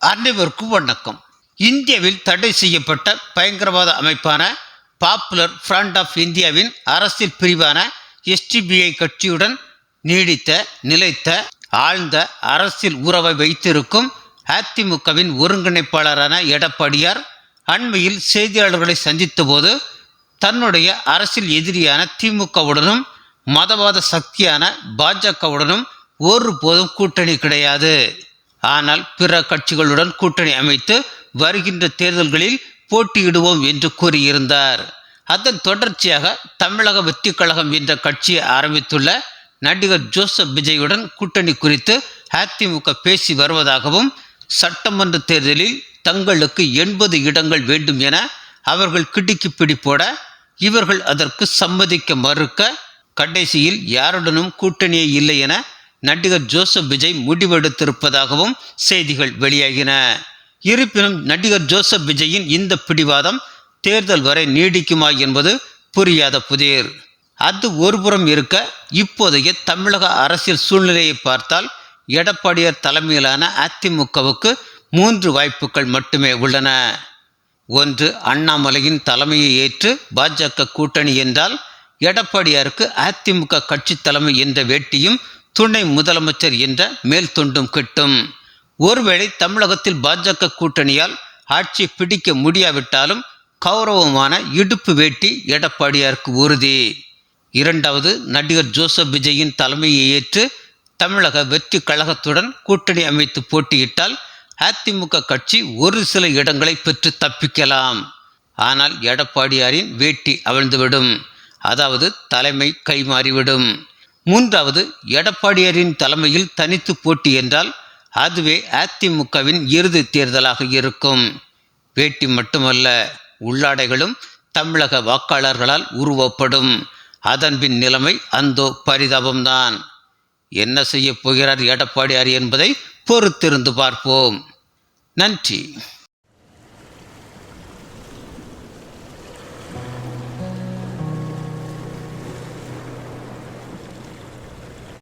அனைவருக்கும் வணக்கம். இந்தியாவில் தடை செய்யப்பட்ட பயங்கரவாத அமைப்பான பாப்புலர் ஃப்ரண்ட் ஆஃப் இந்தியாவின் அரசியல் பிரிவான எஸ்டிபிஐ கட்சியுடன் நீடித்த நிலைத்த ஆழ்ந்த அரசியல் உறவை வைத்திருக்கும் அதிமுகவின் ஒருங்கிணைப்பாளரான எடப்பாடியார் அண்மையில் செய்தியாளர்களை சந்தித்த போது தன்னுடைய அரசியல் எதிரியான திமுகவுடனும் மதவாத சக்தியான பாஜகவுடனும் ஒருபோதும் கூட்டணி கிடையாது, ஆனால் பிற கட்சிகளுடன் கூட்டணி அமைத்து வருகின்ற தேர்தல்களில் போட்டியிடுவோம் என்று கூறியிருந்தார். அதன் தொடர்ச்சியாக தமிழக வெற்றி கழகம் என்ற கட்சியை ஆரம்பித்துள்ள நடிகர் ஜோசப் விஜயுடன் கூட்டணி குறித்து அதிமுக பேசி வருவதாகவும், சட்டமன்ற தேர்தலில் தங்களுக்கு 80 இடங்கள் வேண்டும் என அவர்கள் கிடுக்கிப்பிடி போட இவர்கள் அதற்கு சம்மதிக்க மறுக்க கடைசியில் யாருடனும் கூட்டணியே இல்லை என நடிகர் ஜோசப் விஜய் முடிவெடுத்திருப்பதாகவும் செய்திகள் வெளியாகின. இருப்பினும் நடிகர் ஜோசப் விஜயின் இந்த பிடிவாதம் தேர்தல் வரை நீடிக்குமா என்பது புரியாத புதிர். அது ஒருபுறம் இருக்க, இப்போதைய தமிழக அரசியல் சூழ்நிலையை பார்த்தால் எடப்பாடியார் தலைமையிலான அதிமுகவுக்கு 3 வாய்ப்புகள் மட்டுமே உள்ளன. ஒன்று, அண்ணாமலையின் தலைமையை ஏற்று பாஜக கூட்டணி என்றால் எடப்பாடியாருக்கு அதிமுக கட்சி தலைமை என்ற வேட்டியும் துணை முதலமைச்சர் என்ற மேல் தொண்டும் கிட்டும். ஒருவேளை தமிழகத்தில் பாஜக கூட்டணியால் ஆட்சி பிடிக்க முடியாவிட்டாலும் கௌரவமான இடுப்பு வேட்டி எடப்பாடியாருக்கு உறுதி. இரண்டாவது, நடிகர் ஜோசப் விஜயின் தலைமையை ஏற்று தமிழக வெற்றி கழகத்துடன் கூட்டணி அமைத்து போட்டியிட்டால் அதிமுக கட்சி ஒரு சில இடங்களை பெற்று தப்பிக்கலாம். ஆனால் எடப்பாடியாரின் வேட்டி அவிழ்ந்துவிடும், அதாவது தலைமை கைமாறிவிடும். மூன்றாவது, எடப்பாடியாரின் தலைமையில் தனித்து போட்டி என்றால் அதுவே அதிமுகவின் இறுதி தேர்தலாக இருக்கும். வேட்டி மட்டுமல்ல, உள்ளாடைகளும் தமிழக வாக்காளர்களால் உருவப்படும். அதன்பின் நிலைமை அந்தோ பரிதாபம்தான். என்ன செய்ய போகிறார் எடப்பாடியார் என்பதை பொறுத்திருந்து பார்ப்போம். நன்றி.